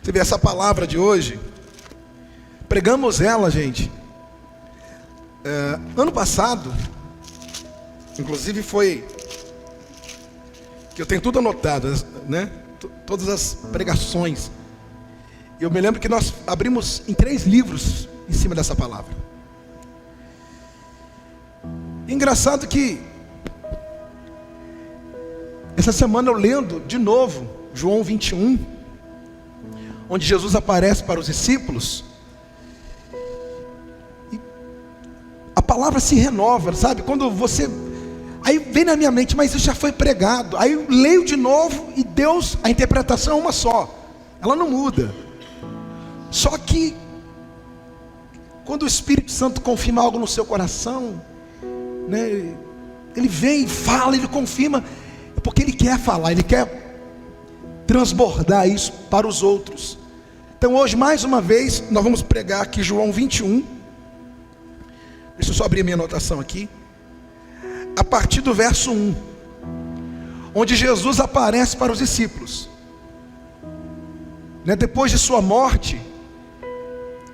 Você vê essa palavra de hoje, pregamos ela, gente, ano passado, inclusive foi, que eu tenho tudo anotado, né? Todas as pregações. Eu me lembro que nós abrimos em 3 livros em cima dessa palavra. Engraçado que essa semana eu lendo de novo João 21, onde Jesus aparece para os discípulos, e a palavra se renova, sabe? Quando você, aí vem na minha mente, mas isso já foi pregado. Aí eu leio de novo e Deus, a interpretação é uma só, ela não muda. Só que quando o Espírito Santo confirma algo no seu coração, né, ele vem e fala, ele confirma, porque ele quer falar, ele quer transbordar isso para os outros. Então hoje, mais uma vez, nós vamos pregar aqui João 21. Deixa eu só abrir a minha anotação aqui. A partir do verso 1, onde Jesus aparece para os discípulos, né, depois de sua morte,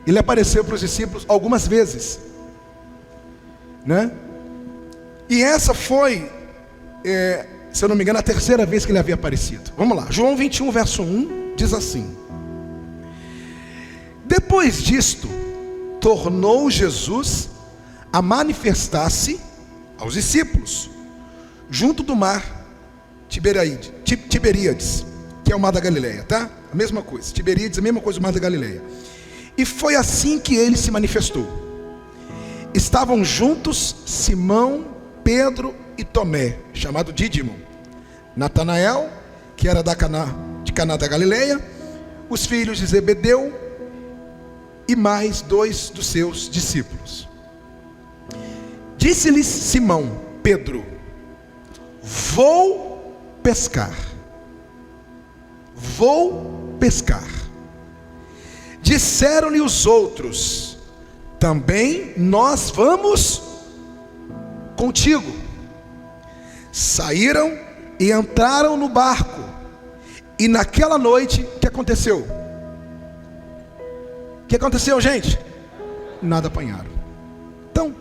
ele apareceu para os discípulos algumas vezes, né? E essa foi, se eu não me engano, a 3ª vez que ele havia aparecido. Vamos lá, João 21, verso 1, diz assim: depois disto, tornou Jesus a manifestar-se aos discípulos, junto do mar Tiberíades, que é o mar da Galileia, tá? A mesma coisa, Tiberíades, a mesma coisa, o mar da Galileia. E foi assim que ele se manifestou. Estavam juntos Simão, Pedro e Tomé, chamado Dídimo, Natanael, que era de Caná da Galileia, os filhos de Zebedeu e mais 2 dos seus discípulos. Disse-lhes Simão, Pedro: vou pescar. Vou pescar. Disseram-lhe os outros: também nós vamos contigo. Saíram e entraram no barco, e naquela noite, o que aconteceu? O que aconteceu, gente? Nada apanharam. Então,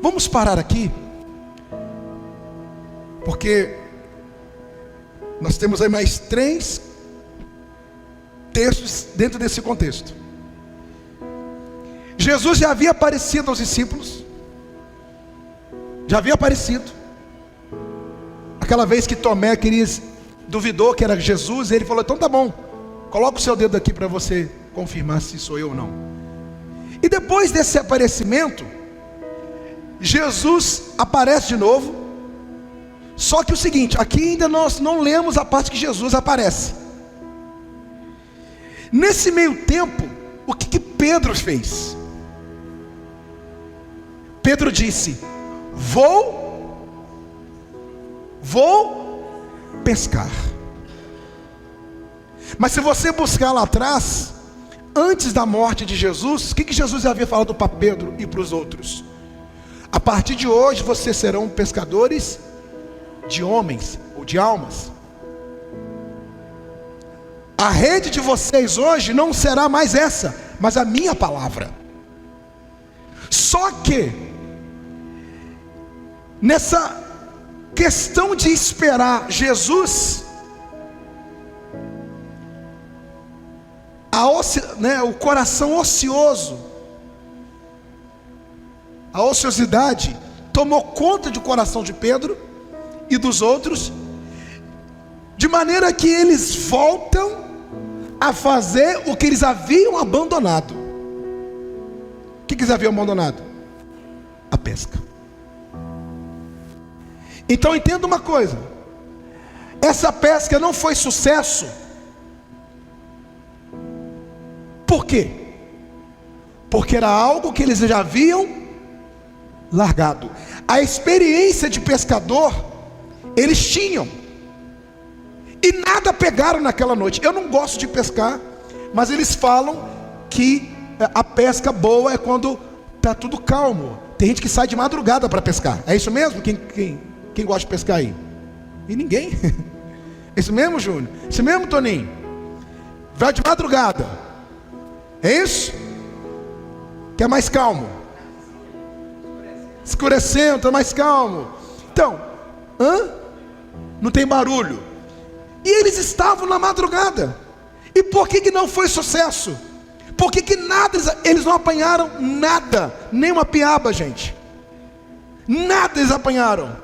vamos parar aqui, porque nós temos aí mais 3 textos dentro desse contexto. Jesus já havia aparecido aos discípulos, já havia aparecido. Aquela vez que Tomé duvidou que era Jesus, ele falou: então tá bom, coloca o seu dedo aqui para você confirmar se sou eu ou não. E depois desse aparecimento, Jesus aparece de novo. Só que o seguinte, aqui ainda nós não lemos a parte que Jesus aparece. Nesse meio tempo, o que Pedro fez? Pedro disse: vou pescar. Mas se você buscar lá atrás, antes da morte de Jesus, o que Jesus havia falado para Pedro e para os outros? A partir de hoje vocês serão pescadores de homens ou de almas. A rede de vocês hoje não será mais essa, mas a minha palavra. Só que nessa questão de esperar Jesus, o coração ocioso, a ociosidade tomou conta do coração de Pedro e dos outros, de maneira que eles voltam a fazer o que eles haviam abandonado. O que eles haviam abandonado? A pesca. Então entenda uma coisa: essa pesca não foi sucesso. Por quê? Porque era algo que eles já haviam largado. A experiência de pescador eles tinham, e nada pegaram naquela noite. Eu não gosto de pescar, mas eles falam que a pesca boa é quando está tudo calmo. Tem gente que sai de madrugada para pescar. É isso mesmo? Quem gosta de pescar aí? E ninguém. É isso mesmo, Júnior? É isso mesmo, Toninho? vai de madrugada. É isso? Que é mais calmo. Escurecendo, está mais calmo. Então, não tem barulho. E eles estavam na madrugada. E por que não foi sucesso? Por que nada, eles não apanharam nada, nem uma piaba, gente. Nada eles apanharam.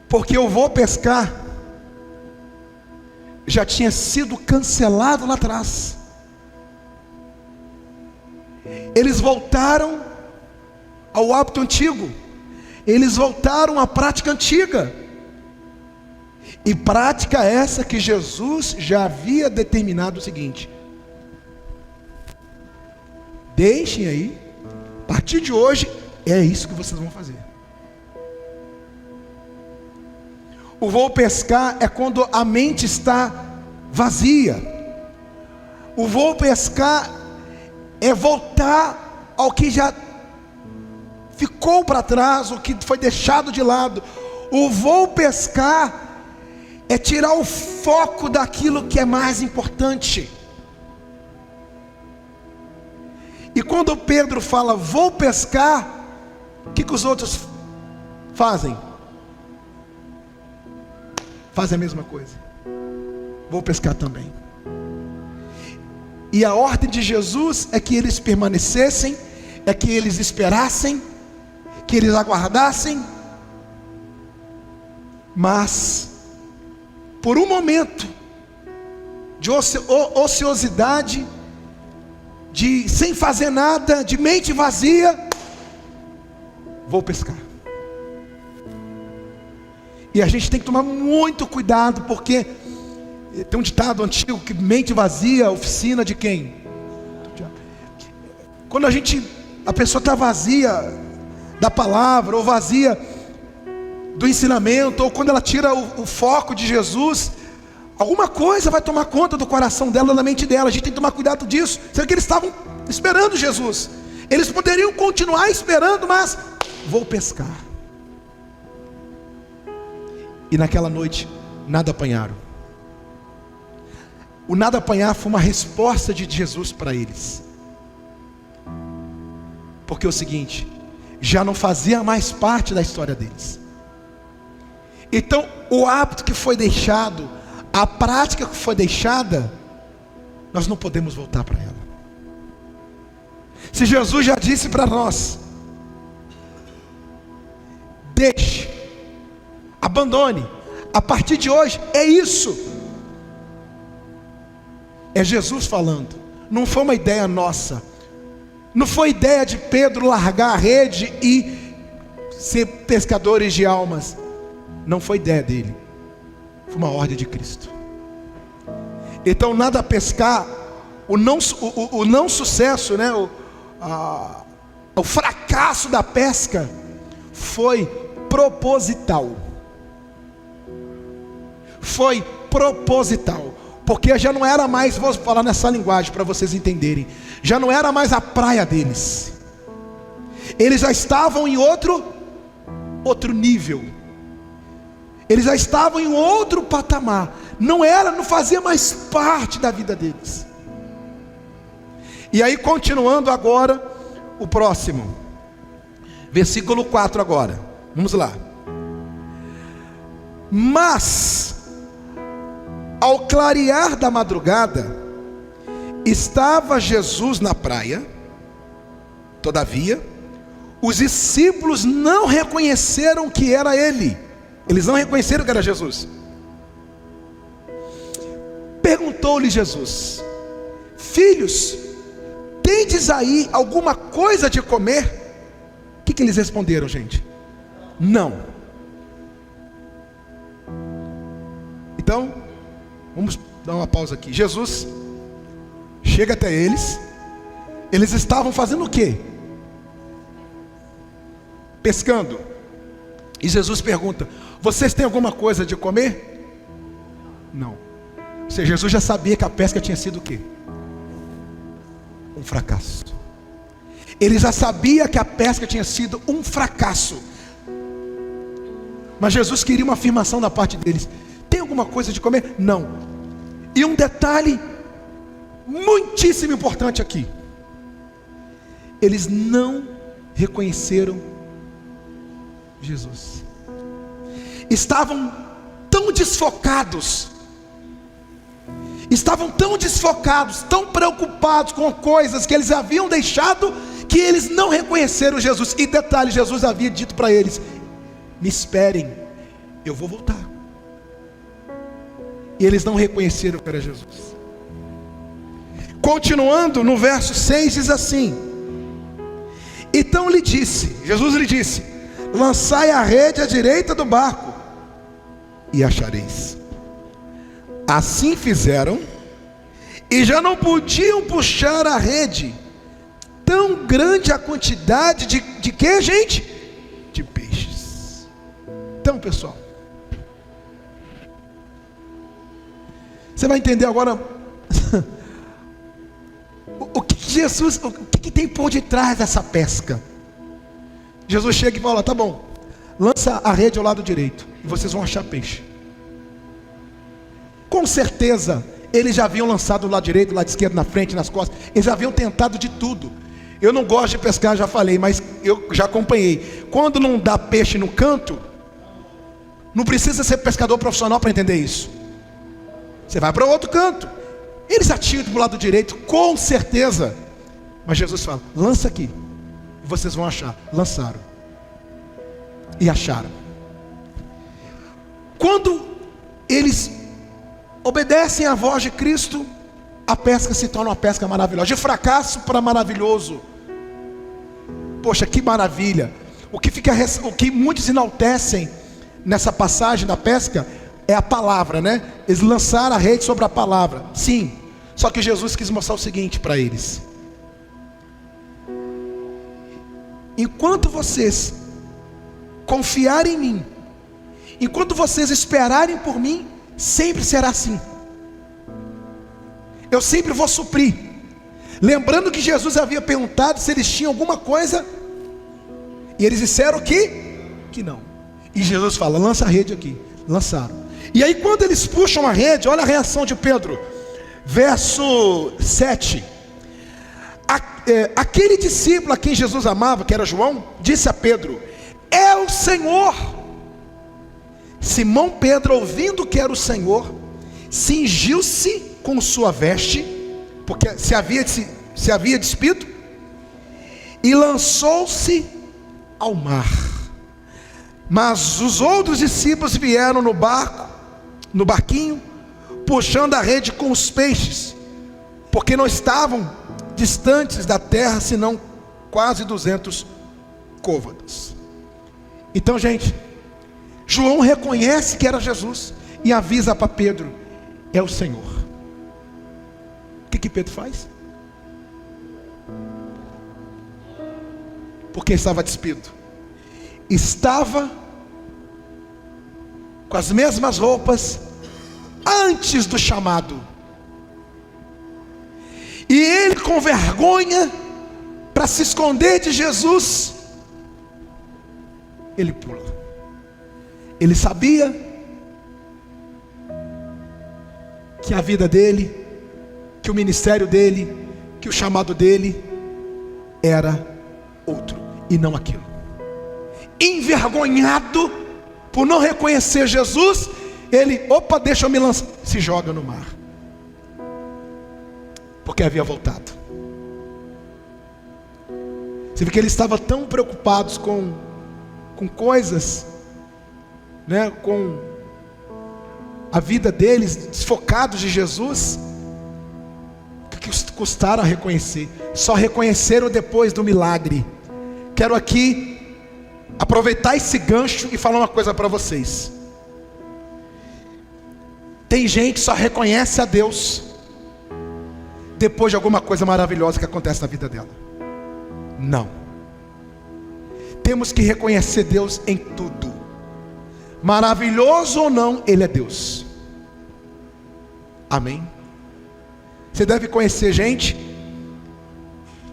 Porque eu vou pescar já tinha sido cancelado lá atrás. Eles voltaram ao hábito antigo. Eles voltaram à prática antiga. E prática essa que Jesus já havia determinado o seguinte: deixem aí, a partir de hoje é isso que vocês vão fazer. O vou pescar é quando a mente está vazia. O vou pescar é voltar ao que já ficou para trás, o que foi deixado de lado. O vou pescar é tirar o foco daquilo que é mais importante. E quando Pedro fala vou pescar, o que os outros fazem? Fazem a mesma coisa. Vou pescar também. E a ordem de Jesus é que eles permanecessem, é que eles esperassem, que eles aguardassem. Mas por um momento de ociosidade, de sem fazer nada, de mente vazia, vou pescar. E a gente tem que tomar muito cuidado, porque tem um ditado antigo que mente vazia, oficina de quem? Quando a pessoa está vazia da palavra, ou vazia do ensinamento, ou quando ela tira o foco de Jesus, alguma coisa vai tomar conta do coração dela, da mente dela. A gente tem que tomar cuidado disso. Será que eles estavam esperando Jesus? Eles poderiam continuar esperando, mas vou pescar. E naquela noite, nada apanharam. O nada apanhar foi uma resposta de Jesus para eles. Porque é o seguinte, já não fazia mais parte da história deles. Então, o hábito que foi deixado, a prática que foi deixada, nós não podemos voltar para ela. Se Jesus já disse para nós, deixe, abandone, a partir de hoje é isso. É Jesus falando. Não foi uma ideia nossa. Não foi ideia de Pedro largar a rede e ser pescadores de almas. Não foi ideia dele. Foi uma ordem de Cristo. Então nada a pescar. O não sucesso, né? O fracasso da pesca foi proposital. Foi proposital. Porque já não era mais, vou falar nessa linguagem para vocês entenderem, já não era mais a praia deles. Eles já estavam em outro nível. Eles já estavam em outro patamar. Não fazia mais parte da vida deles. E aí, continuando agora, o próximo versículo 4 agora. Vamos lá. Mas ao clarear da madrugada, estava Jesus na praia. Todavia, os discípulos não reconheceram que era ele. Eles não reconheceram que era Jesus. Perguntou-lhe Jesus: filhos, tendes aí alguma coisa de comer? O que eles responderam, gente? Não. Então, vamos dar uma pausa aqui. Jesus chega até eles. Eles estavam fazendo o quê? Pescando. E Jesus pergunta: vocês têm alguma coisa de comer? Não. Ou seja, Jesus já sabia que a pesca tinha sido o quê? Um fracasso. Ele já sabia que a pesca tinha sido um fracasso. Mas Jesus queria uma afirmação da parte deles: tem alguma coisa de comer? Não. E um detalhe muitíssimo importante aqui: eles não reconheceram Jesus. Estavam tão desfocados, tão preocupados com coisas que eles haviam deixado, que eles não reconheceram Jesus. E detalhe, Jesus havia dito para eles: me esperem, eu vou voltar. E eles não reconheceram que era Jesus. Continuando no verso 6, diz assim: então Jesus lhe disse: lançai a rede à direita do barco, e achareis. Assim fizeram, e já não podiam puxar a rede, tão grande a quantidade de que, gente? De peixes. Então, pessoal, você vai entender agora o que tem por detrás dessa pesca. Jesus chega e fala: tá bom, lança a rede ao lado direito, e vocês vão achar peixe. Com certeza, eles já haviam lançado do lado direito, do lado esquerdo, na frente, nas costas. Eles já haviam tentado de tudo. Eu não gosto de pescar, já falei, mas eu já acompanhei. Quando não dá peixe no canto, não precisa ser pescador profissional para entender isso. Você vai para o outro canto. Eles atiram para o lado direito, com certeza. Mas Jesus fala: lança aqui, e vocês vão achar. Lançaram. E acharam. Quando eles obedecem à voz de Cristo, a pesca se torna uma pesca maravilhosa. De fracasso para maravilhoso. Poxa, que maravilha. O que muitos enaltecem nessa passagem da pesca é a palavra, né? Eles lançaram a rede sobre a palavra. Sim, só que Jesus quis mostrar o seguinte para eles: enquanto vocês confiarem em mim, enquanto vocês esperarem por mim, sempre será assim. Eu sempre vou suprir. Lembrando que Jesus havia perguntado se eles tinham alguma coisa, e eles disseram que não. E Jesus fala: lança a rede aqui. Lançaram. E aí quando eles puxam a rede, olha a reação de Pedro. Verso 7. Aquele discípulo a quem Jesus amava, que era João, disse a Pedro: é o Senhor. Simão Pedro, ouvindo que era o Senhor, cingiu-se com sua veste, porque se havia despido, e lançou-se ao mar. Mas os outros discípulos vieram no barquinho, puxando a rede com os peixes, porque não estavam distantes da terra, senão quase 200 côvados. Então, gente, João reconhece que era Jesus e avisa para Pedro: é o Senhor. O que Pedro faz? Porque estava despido, estava com as mesmas roupas antes do chamado, e ele, com vergonha, para se esconder de Jesus, ele pula. Ele sabia que a vida dele, que o ministério dele, que o chamado dele era outro e não aquilo. Envergonhado por não reconhecer Jesus, ele: opa, deixa eu me lançar. Se joga no mar, porque havia voltado. Você vê que eles estavam tão preocupados com coisas, né, com a vida deles, desfocados de Jesus, que custaram a reconhecer. Só reconheceram depois do milagre. Quero aqui aproveitar esse gancho e falar uma coisa para vocês. Tem gente que só reconhece a Deus depois de alguma coisa maravilhosa que acontece na vida dela. Não. Temos que reconhecer Deus em tudo. Maravilhoso ou não, Ele é Deus. Amém? Você deve conhecer gente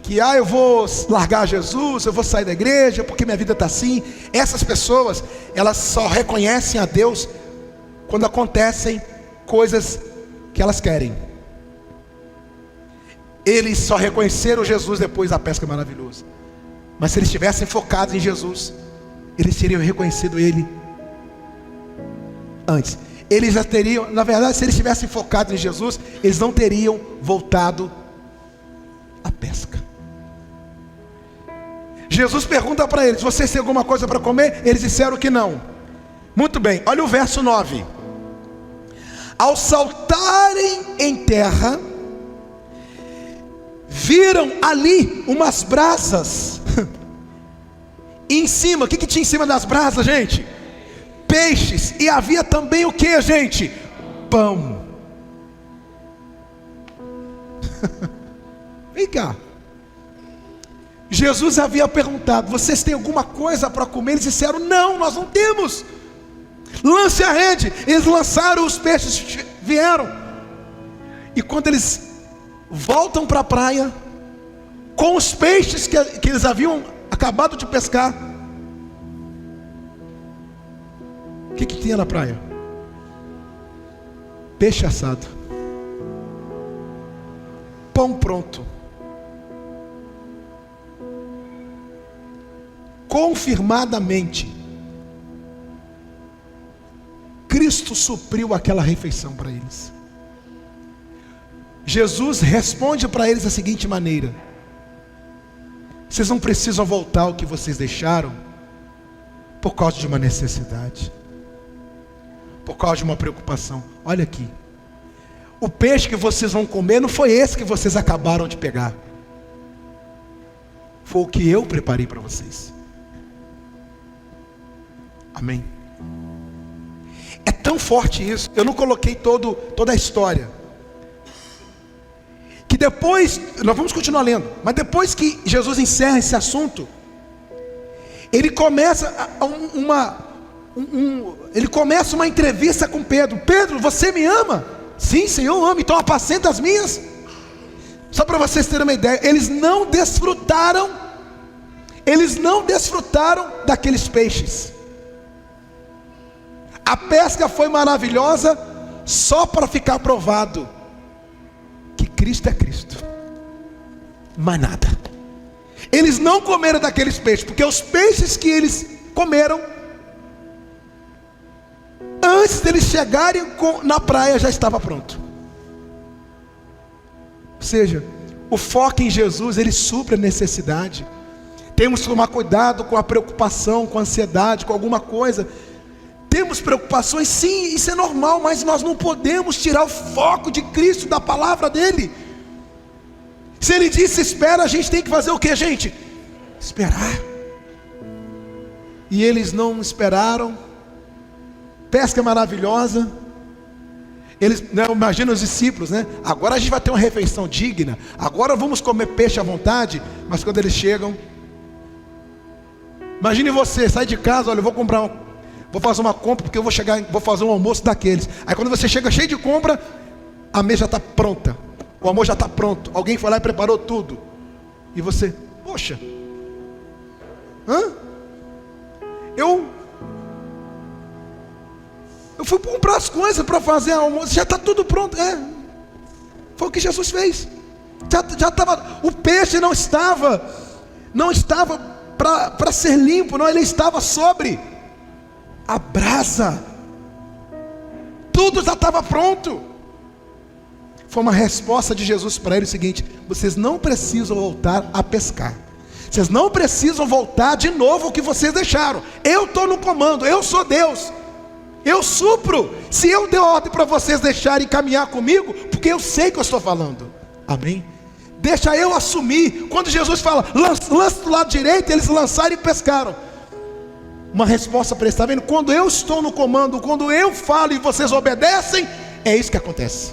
que: eu vou largar Jesus, eu vou sair da igreja porque minha vida está assim. Essas pessoas, elas só reconhecem a Deus quando acontecem coisas que elas querem. Eles só reconheceram Jesus depois da pesca maravilhosa. Mas se eles estivessem focados em Jesus, eles teriam reconhecido Ele antes. Eles já teriam, na verdade, se eles estivessem focados em Jesus, eles não teriam voltado à pesca. Jesus pergunta para eles: vocês têm alguma coisa para comer? Eles disseram que não. Muito bem, olha o verso 9. Ao saltarem em terra, viram ali umas brasas. E em cima, o que tinha em cima das brasas, gente? Peixes. E havia também o que, gente? Pão. Vem cá. Jesus havia perguntado: vocês têm alguma coisa para comer? Eles disseram: não, nós não temos. Lance a rede. Eles lançaram, os peixes vieram. E quando eles voltam para a praia, com os peixes que eles haviam acabado de pescar, o que tinha na praia? Peixe assado, pão pronto. Confirmadamente, Cristo supriu aquela refeição para eles. Jesus responde para eles da seguinte maneira: vocês não precisam voltar ao que vocês deixaram por causa de uma necessidade, por causa de uma preocupação. Olha aqui, o peixe que vocês vão comer não foi esse que vocês acabaram de pegar, foi o que eu preparei para vocês. Amém? É tão forte isso, eu não coloquei toda a história, que depois, nós vamos continuar lendo, mas depois que Jesus encerra esse assunto, ele começa uma entrevista com Pedro. Pedro, você me ama? Sim, Senhor, eu amo. Então apacenta as minhas. Só para vocês terem uma ideia, eles não desfrutaram daqueles peixes. A pesca foi maravilhosa só para ficar provado que Cristo é Cristo, mais nada. Eles não comeram daqueles peixes, porque os peixes que eles comeram, antes deles chegarem na praia, já estava pronto. Ou seja, o foco em Jesus, ele supre a necessidade. Temos que tomar cuidado com a preocupação, com a ansiedade, com alguma coisa. Temos preocupações, sim, isso é normal, mas nós não podemos tirar o foco de Cristo, da palavra dele. Se ele disse espera, a gente tem que fazer o que, gente? Esperar. E eles não esperaram. Pesca maravilhosa. Eles, imagina os discípulos, né? Agora a gente vai ter uma refeição digna, agora vamos comer peixe à vontade. Mas quando eles chegam, imagine você, sai de casa, olha, eu vou fazer uma compra, porque eu vou fazer um almoço daqueles. Aí quando você chega cheio de compra, a mesa já está pronta, o almoço já está pronto, alguém foi lá e preparou tudo, e você, poxa, eu fui comprar as coisas para fazer almoço, já está tudo pronto. Foi o que Jesus fez. Já estava, o peixe não estava para ser limpo, não, ele estava sobre a brasa, tudo já estava pronto. Foi uma resposta de Jesus para ele o seguinte: vocês não precisam voltar a pescar, vocês não precisam voltar de novo o que vocês deixaram. Eu estou no comando, eu sou Deus, eu supro. Se eu der ordem para vocês deixarem caminhar comigo, porque eu sei que eu estou falando. Amém? Deixa eu assumir. Quando Jesus fala, lance do lado direito, eles lançaram e pescaram. Uma resposta para eles, está vendo? Quando eu estou no comando, quando eu falo e vocês obedecem, é isso que acontece.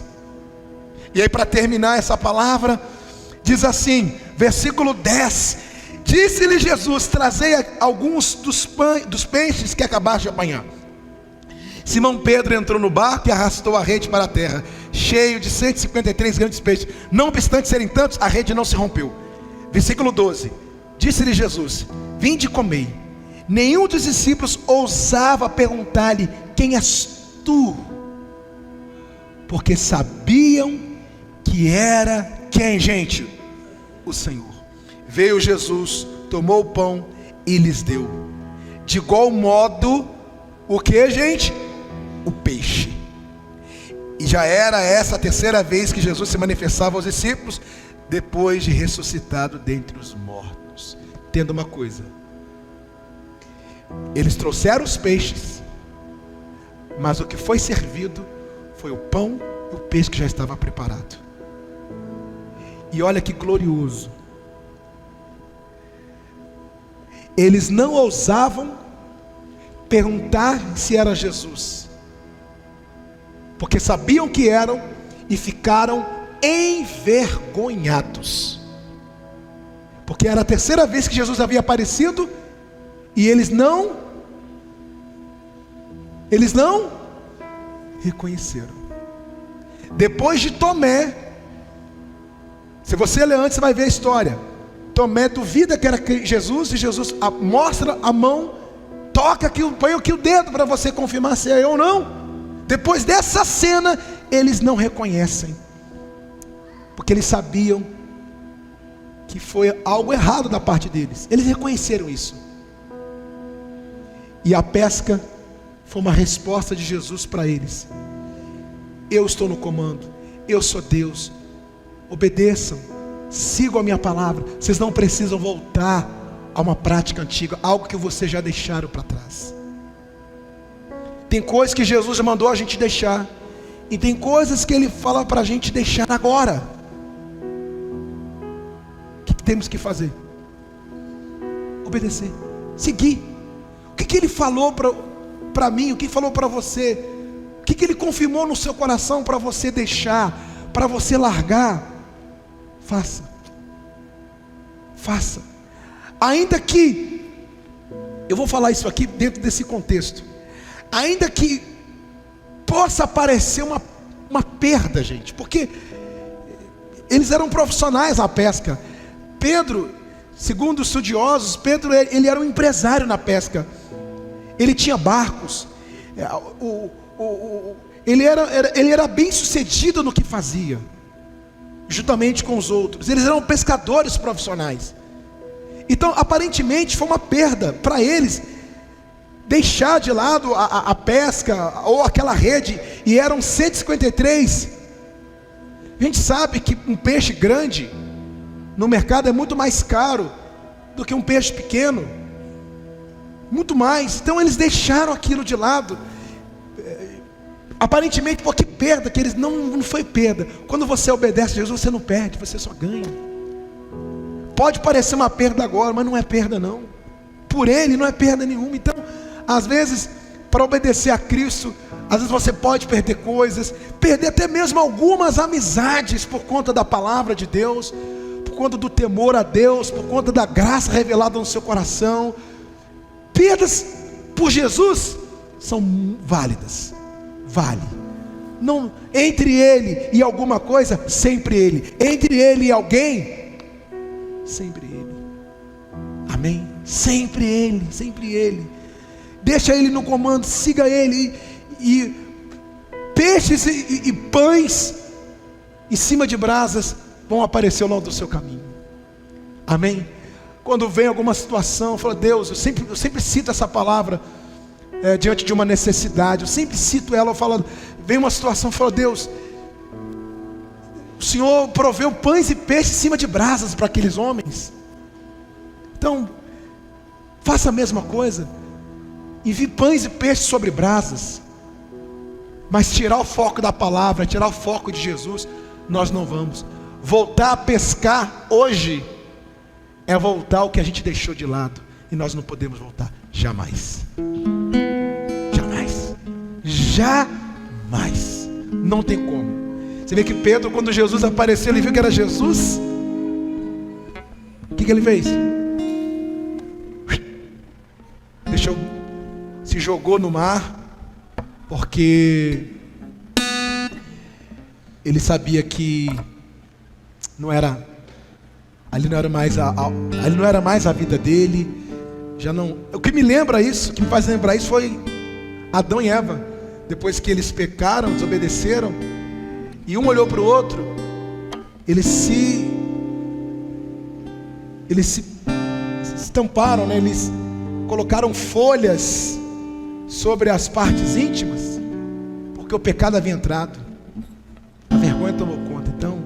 E aí, para terminar essa palavra, diz assim, versículo 10: disse-lhe Jesus: trazei alguns dos peixes que acabaste de apanhar. Simão Pedro entrou no barco e arrastou a rede para a terra, cheio de 153 grandes peixes. Não obstante serem tantos, a rede não se rompeu. Versículo 12: disse-lhe Jesus: vinde e comei. Nenhum dos discípulos ousava perguntar-lhe: quem és tu? porque sabiam que era quem, gente? O Senhor. Veio Jesus, tomou o pão e lhes deu. De igual modo, o que, gente? O peixe. E já era essa a terceira vez que Jesus se manifestava aos discípulos, depois de ressuscitado dentre os mortos. Entenda uma coisa: eles trouxeram os peixes, mas o que foi servido foi o pão e o peixe que já estava preparado. E olha que glorioso, eles não ousavam perguntar se era Jesus, porque sabiam que eram e ficaram envergonhados, porque era a terceira vez que Jesus havia aparecido e eles não reconheceram. Depois de Tomé, se você ler antes, você vai ver a história. Tomé duvida que era Jesus, e Jesus mostra a mão, toca aqui, põe aqui o dedo para você confirmar se é eu ou não. Depois dessa cena, eles não reconhecem, porque eles sabiam que foi algo errado da parte deles. Eles reconheceram isso. E a pesca foi uma resposta de Jesus para eles: eu estou no comando, eu sou Deus, obedeçam, sigam a minha palavra. Vocês não precisam voltar a uma prática antiga, algo que vocês já deixaram para trás. Tem coisas que Jesus já mandou a gente deixar, e tem coisas que Ele fala para a gente deixar agora. O que temos que fazer? Obedecer, seguir. O que Ele falou para mim, o que Ele falou para você, o que Ele confirmou no seu coração para você deixar, para você largar. Faça. Ainda que, eu vou falar isso aqui dentro desse contexto, ainda que possa parecer uma perda, gente, porque eles eram profissionais na pesca. Pedro, segundo os estudiosos, Pedro, ele era um empresário na pesca. Ele tinha barcos, ele era bem sucedido no que fazia, juntamente com os outros. Eles eram pescadores profissionais. Então aparentemente foi uma perda para eles deixar de lado a pesca ou aquela rede. E eram 153. A gente sabe que um peixe grande no mercado é muito mais caro do que um peixe pequeno, muito mais. Então eles deixaram aquilo de lado, aparentemente, porque perda, que eles não foi perda. Quando você obedece a Jesus, você não perde, você só ganha. Pode parecer uma perda agora, mas não é perda não. Por Ele não é perda nenhuma. Então, às vezes, para obedecer a Cristo, às vezes você pode perder coisas, perder até mesmo algumas amizades por conta da palavra de Deus, por conta do temor a Deus, por conta da graça revelada no seu coração. Perdas por Jesus são válidas. Vale. Não, entre Ele e alguma coisa, sempre Ele. Entre Ele e alguém, sempre Ele. Amém? Sempre Ele, sempre Ele. Deixa Ele no comando, siga Ele. E peixes e pães em cima de brasas vão aparecer ao longo do seu caminho. Amém? Quando vem alguma situação, fala: Deus, eu sempre cito essa palavra diante de uma necessidade. Eu sempre cito ela. Eu falo, vem uma situação, eu falo: Deus, o Senhor proveu pães e peixes em cima de brasas para aqueles homens. Então, faça a mesma coisa. Envie pães e peixes sobre brasas. Mas tirar o foco da palavra, tirar o foco de Jesus, nós não vamos. Voltar a pescar hoje é voltar ao que a gente deixou de lado. E nós não podemos voltar, jamais. Jamais. Jamais. Não tem como. Você vê que Pedro, quando Jesus apareceu, ele viu que era Jesus. O que ele fez? Se jogou no mar, porque ele sabia que ali não era mais a vida dele. Já não. O que me lembra isso, o que me faz lembrar isso, foi Adão e Eva. Depois que eles pecaram, desobedeceram, E um olhou para o outro, eles se estamparam, né? Eles colocaram folhas sobre as partes íntimas, porque o pecado havia entrado, a vergonha tomou conta. Então,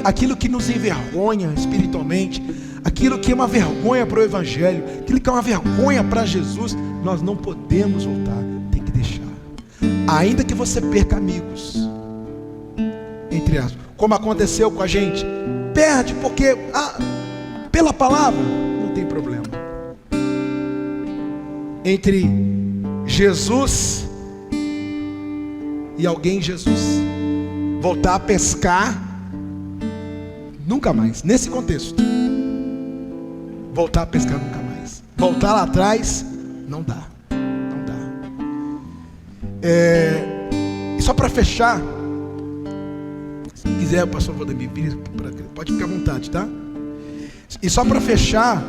aquilo que nos envergonha espiritualmente, aquilo que é uma vergonha para o Evangelho, aquilo que é uma vergonha para Jesus, nós não podemos voltar, tem que deixar. Ainda que você perca amigos, entre aspas, como aconteceu com a gente, perde porque pela palavra, não tem problema. Entre Jesus e alguém Jesus, voltar a pescar, nunca mais, nesse contexto, voltar a pescar nunca mais, voltar lá atrás, não dá, não dá. E só para fechar, se quiser, pastor Valdemir, pode ficar à vontade, tá? E só para fechar,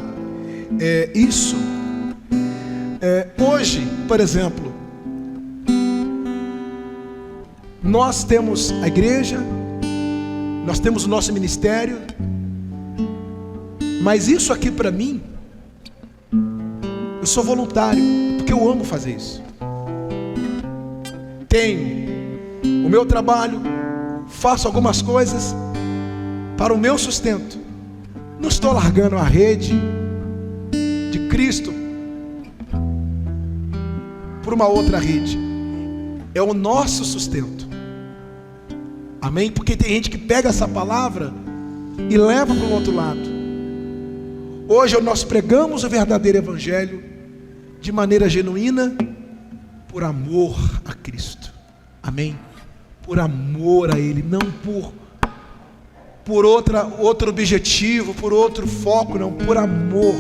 isso, hoje, por exemplo, nós temos a igreja, nós temos o nosso ministério, mas isso aqui para mim, eu sou voluntário, porque eu amo fazer isso. Tenho o meu trabalho, faço algumas coisas para o meu sustento. Não estou largando a rede de Cristo por uma outra rede. É o nosso sustento. Amém? Porque tem gente que pega essa palavra e leva para o outro lado. Hoje nós pregamos o verdadeiro Evangelho de maneira genuína, por amor a Cristo. Amém? Por amor a Ele, não por outro objetivo, por outro foco, não, por amor.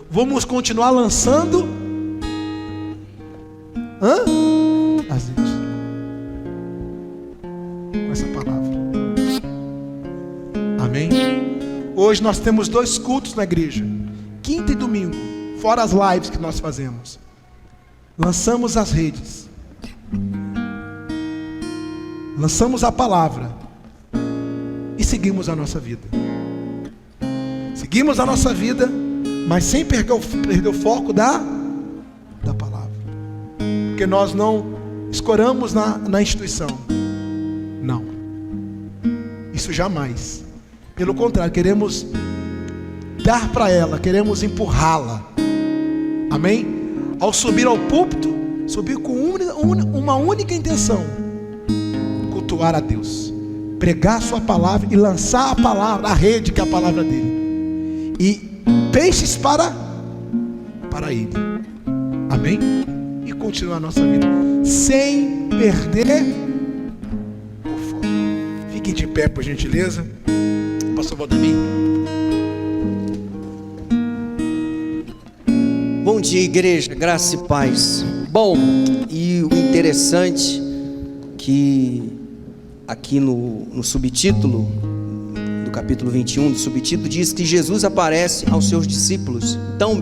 Vamos continuar lançando azeite com essa palavra. Amém? Hoje nós temos 2 cultos na igreja, quinta e domingo, fora as lives que nós fazemos. Lançamos as redes, lançamos a palavra e seguimos a nossa vida. Seguimos a nossa vida, mas sem perder o foco da palavra. Porque nós não escoramos na instituição. Não. Isso jamais. Pelo contrário, queremos dar para ela, queremos empurrá-la. Amém? Ao subir ao púlpito, subir com uma única intenção: cultuar a Deus, pregar a sua palavra e lançar a palavra, a rede que é a palavra dele, e peixes para ele. Amém? E continuar a nossa vida sem perder o foco. Fiquem de pé, por gentileza. Pastor Valdemir. Bom dia, igreja, graça e paz. Bom, e o interessante que aqui no subtítulo do capítulo 21, do subtítulo, diz que Jesus aparece aos seus discípulos. Então,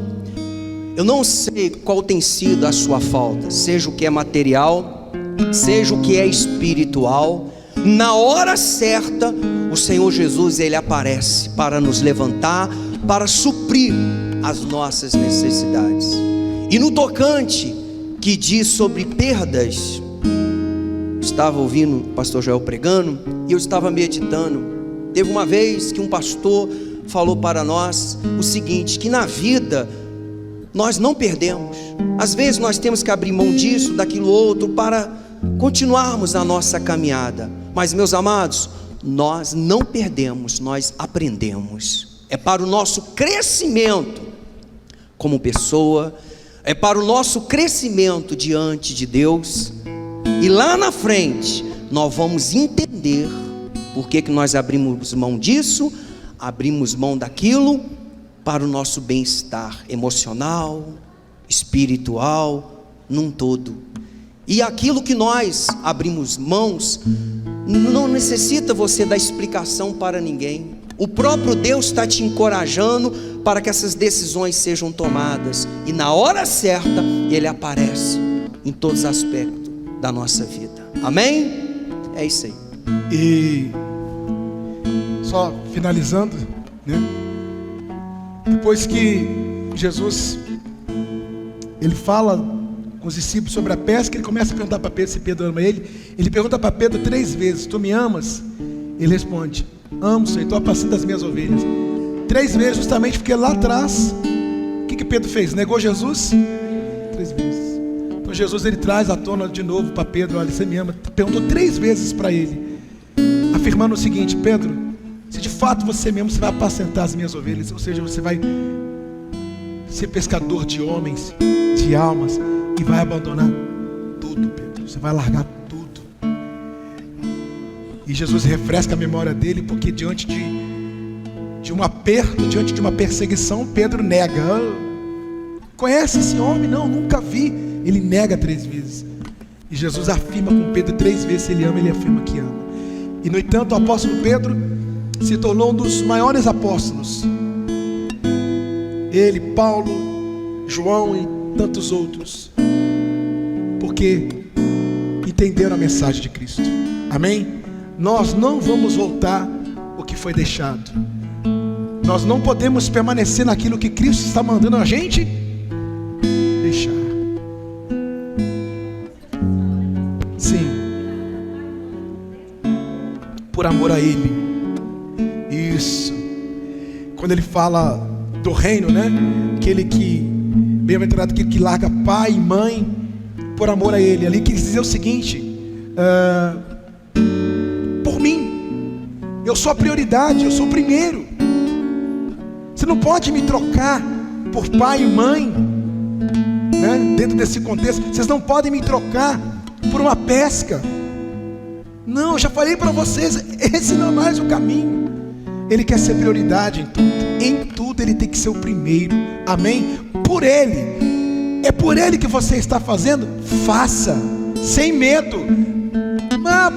eu não sei qual tem sido a sua falta, seja o que é material, seja o que é espiritual. Na hora certa, o Senhor Jesus, Ele aparece para nos levantar, para suprir as nossas necessidades. E no tocante que diz sobre perdas, estava ouvindo o pastor Joel pregando e eu estava meditando. Teve uma vez que um pastor falou para nós o seguinte, que na vida nós não perdemos. Às vezes nós temos que abrir mão disso, daquilo outro, para continuarmos a nossa caminhada. Mas, meus amados, nós não perdemos, nós aprendemos. É para o nosso crescimento como pessoa, é para o nosso crescimento diante de Deus. E lá na frente nós vamos entender por que nós abrimos mão disso, abrimos mão daquilo, para o nosso bem-estar emocional, espiritual, num todo. E aquilo que nós abrimos mãos, não necessita você dar explicação para ninguém. O próprio Deus está te encorajando para que essas decisões sejam tomadas. E na hora certa, Ele aparece em todos os aspectos da nossa vida. Amém? É isso aí. E só finalizando, né? Depois que Jesus ele fala com os discípulos sobre a pesca, ele começa a perguntar para Pedro se Pedro ama ele. Ele pergunta para Pedro 3 vezes: tu me amas? Ele responde: amo, Senhor, estou apacentando as minhas ovelhas. 3 vezes, justamente porque lá atrás, o que Pedro fez? Negou Jesus? 3 vezes. Então Jesus ele traz à tona de novo para Pedro: olha, você me ama? Perguntou 3 vezes para ele, afirmando o seguinte: Pedro, se de fato você me ama, você vai apacentar as minhas ovelhas. Ou seja, você vai ser pescador de homens, de almas, e vai abandonar tudo, Pedro. Você vai largar tudo. E Jesus refresca a memória dele, porque diante de um aperto, diante de uma perseguição, Pedro nega. Conhece esse homem? Não, nunca vi. Ele nega 3 vezes. E Jesus afirma com Pedro 3 vezes se ele ama, ele afirma que ama. E no entanto, o apóstolo Pedro se tornou um dos maiores apóstolos. Ele, Paulo, João e tantos outros, porque entenderam a mensagem de Cristo. Amém? Nós não vamos voltar o que foi deixado. Nós não podemos permanecer naquilo que Cristo está mandando a gente deixar. Sim, por amor a Ele. Isso. Quando ele fala do reino, né? Aquele que, bem-aventurado aquele que larga pai e mãe por amor a Ele. Ali quer dizer o seguinte: por mim, eu sou a prioridade, eu sou o primeiro. Você não pode me trocar por pai e mãe, né? Dentro desse contexto, vocês não podem me trocar por uma pesca. Não, eu já falei para vocês, esse não é mais o caminho. Ele quer ser prioridade em tudo. Em tudo ele tem que ser o primeiro. Amém? Por Ele. É por Ele que você está fazendo? Faça, sem medo.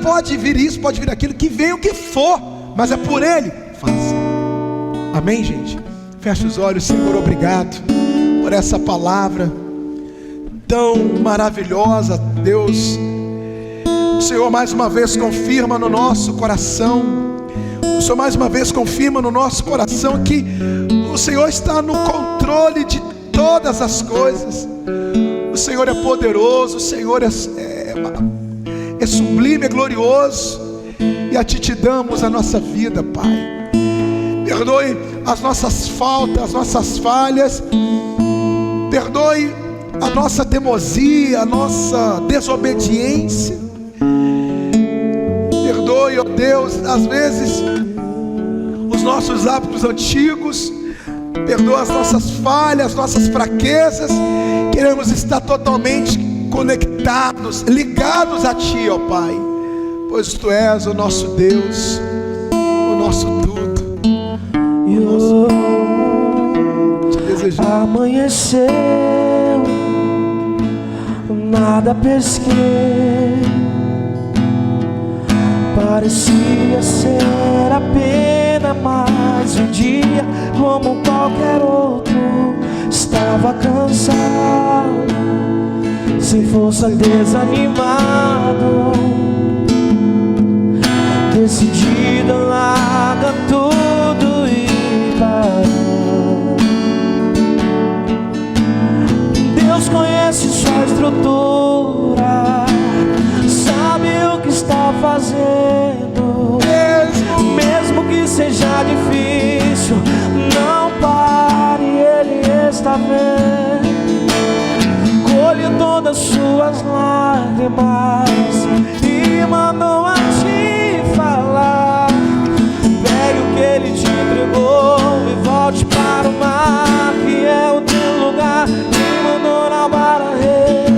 Pode vir isso, pode vir aquilo, que venha o que for, mas é por Ele. Faça. Amém, gente? Feche os olhos. Senhor, obrigado por essa palavra tão maravilhosa, Deus. O Senhor mais uma vez confirma no nosso coração. O Senhor mais uma vez confirma no nosso coração que o Senhor está no controle de todas as coisas. O Senhor é poderoso, o Senhor é sublime, é glorioso. E a Ti te damos a nossa vida, Pai. Perdoe as nossas faltas, as nossas falhas. Perdoe a nossa teimosia, a nossa desobediência. Perdoe, ó Deus, às vezes os nossos hábitos antigos. Perdoa as nossas falhas, as nossas fraquezas. Queremos estar totalmente conectados, ligados a Ti, ó Pai, pois Tu és o nosso Deus, o nosso tudo, o nosso... Te desejamos. Amanheceu, nada pesquei, parecia ser apenas mais um dia como qualquer outro. Estava cansado, sem força, desanimado, decidido, larga tudo e parou. Deus conhece sua estrutura, sabe o que está fazendo. Mesmo que seja difícil, não pare, Ele está vendo. Colhe todas suas lágrimas e mandou a Te falar. Pegue o que Ele te entregou e volte para o mar, que é o teu lugar. Quem mandou lavar a rede?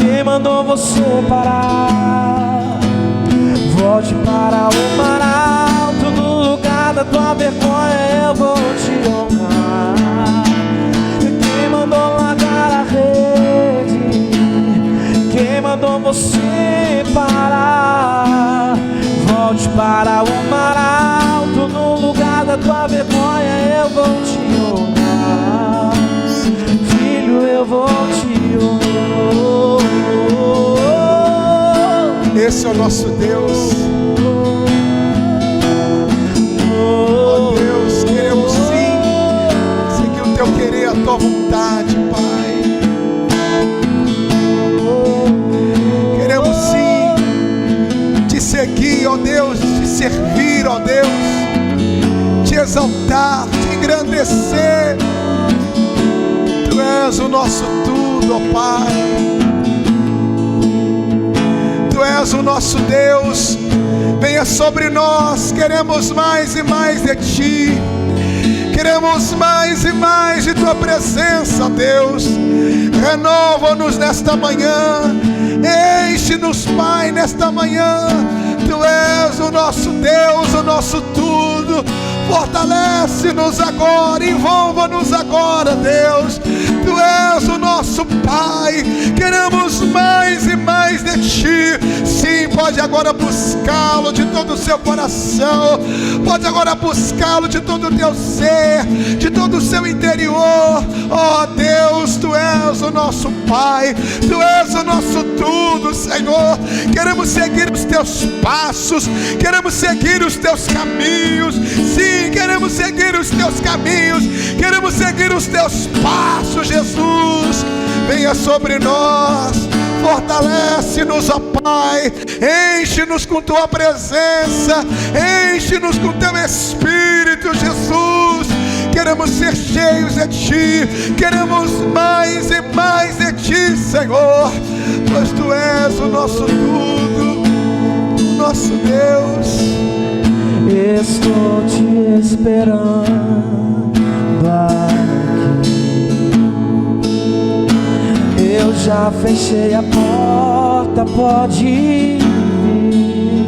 Quem mandou você parar? Volte para o mar alto, no lugar da tua vergonha eu vou te honrar. Quem mandou largar a rede? Quem mandou você parar? Volte para o mar alto, no lugar da tua vergonha eu vou te honrar. Filho, eu vou te honrar. Esse é o nosso Deus. Oh Deus, queremos sim seguir o teu querer, a tua vontade, Pai. Queremos sim te seguir, ó Deus, te servir, ó Deus, te exaltar, te engrandecer. Tu és o nosso tudo, ó Pai. Tu és o nosso Deus. Venha sobre nós, queremos mais e mais de Ti. Queremos mais e mais de Tua presença, Deus. Renova-nos nesta manhã. Enche-nos, Pai, nesta manhã. Tu és o nosso Deus, o nosso tudo. Fortalece-nos agora, envolva-nos agora, Deus. Tu és o nosso Pai. Queremos mais e mais de Ti. Sim, pode agora buscá-lo de todo o seu coração. Pode agora buscá-lo de todo o teu ser, de todo o seu interior. Oh Deus, Tu és o nosso Pai. Tu és o nosso tudo, Senhor. Queremos seguir os Teus passos. Queremos seguir os Teus caminhos. Sim, queremos seguir os Teus caminhos. Queremos seguir os Teus passos, Jesus. Venha sobre nós. Fortalece-nos, ó Pai. Enche-nos com Tua presença. Enche-nos com Teu Espírito, Jesus. Queremos ser cheios de Ti. Queremos mais e mais de Ti, Senhor. Pois Tu és o nosso tudo, o nosso Deus. Estou te esperando aqui. Eu já fechei a porta, pode vir.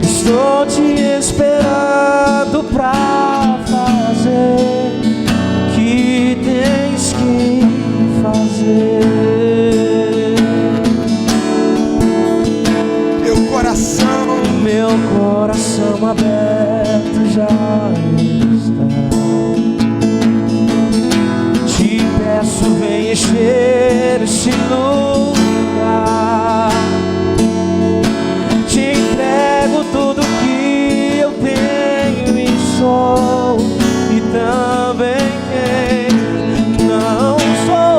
Estou te esperando pra fazer o que tens que fazer. Meu coração aberto já está. Te peço, vem encher este lugar. Te entrego tudo que eu tenho e sou, e também quem não sou.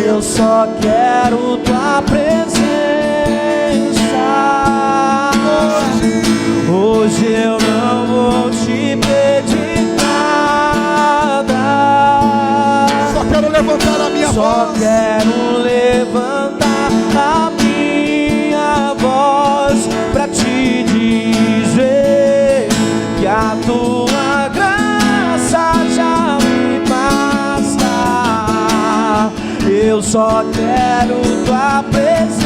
Eu só quero Tua presença. Hoje eu não vou te pedir nada. Só quero levantar a minha voz. Só quero levantar a minha voz pra te dizer que a Tua graça já me basta. Eu só quero Tua presença.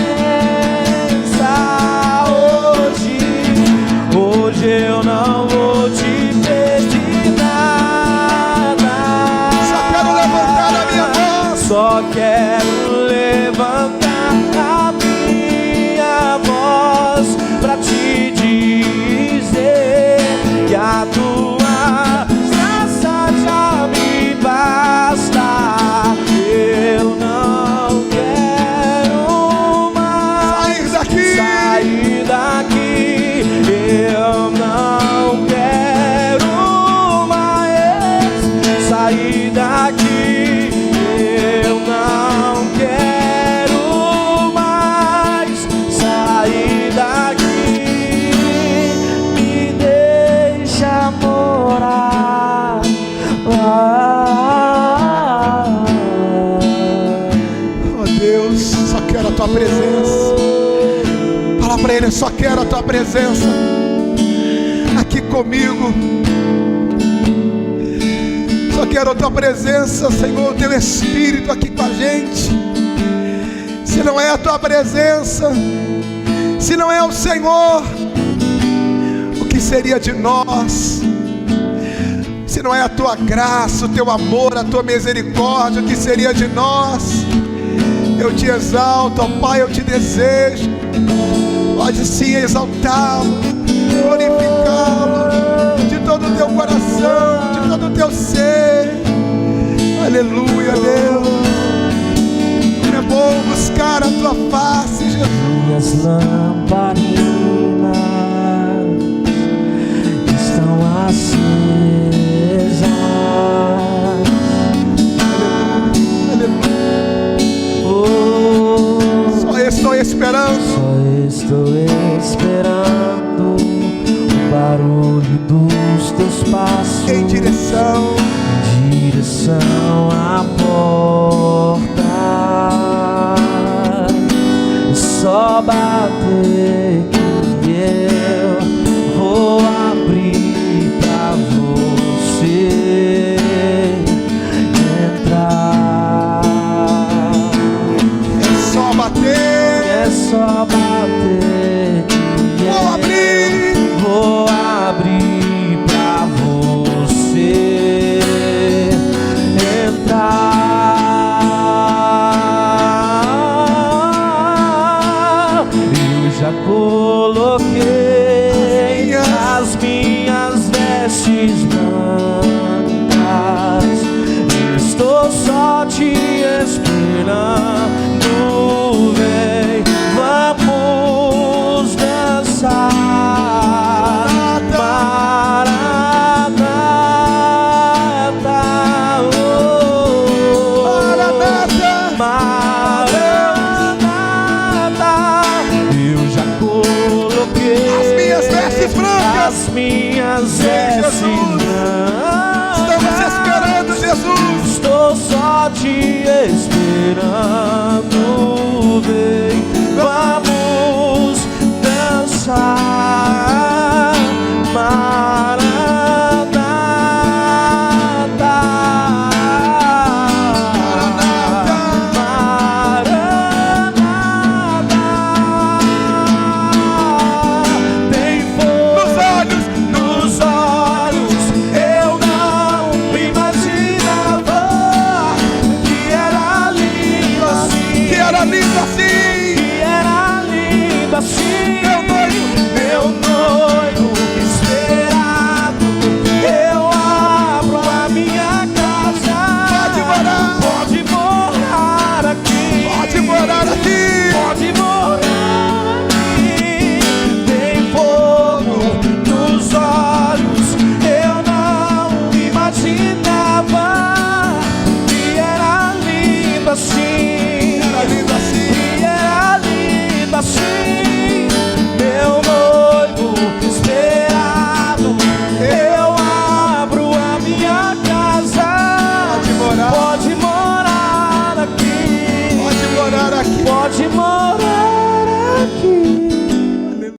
Hoje eu não vou te pedir nada. Só quero levantar a minha voz. Só quero levantar a minha voz pra te dizer que a Tua graça já me basta. Eu não quero mais sair daqui. Eu não quero mais sair daqui. Eu não quero mais sair daqui. Me deixa morar lá. Oh Deus, só quero a Tua presença. Fala pra Ele, eu só quero a Tua presença aqui comigo. Só quero a Tua presença, Senhor, o Teu Espírito aqui com a gente. Se não é a Tua presença, se não é o Senhor, o que seria de nós? Se não é a Tua graça, o Teu amor, a Tua misericórdia, o que seria de nós? Eu te exalto, ó Pai, eu te desejo. Pode sim exaltá-lo, glorificá-lo de todo o teu coração, de todo o teu ser. Aleluia, Deus. Como é bom buscar a tua face, Jesus. Minhas lamparinas estão acesas. Só estou esperando. Só estou esperando o barulho dos teus passos Em direção à porta. É só bater que eu vou abrir pra você entrar. é só bater. É só bater que vou abrir pra você entrar. Eu já coloquei as minhas vestes brancas. Estou só te esperando. Vem, vamos dançar. As minhas vestes brancas. Estamos te esperando, Jesus. Estou só te esperando. Vem, vamos dançar. Maranata. Meu noivo esperado, eu abro a minha casa. Pode morar aqui. Pode morar aqui. Pode morar aqui. Tem fogo nos olhos, eu não imaginava que era lindo assim. Era lindo assim. Que era lindo assim. Meu noivo esperado, eu abro a minha casa. Pode morar. Pode morar aqui. Pode morar aqui. Pode morar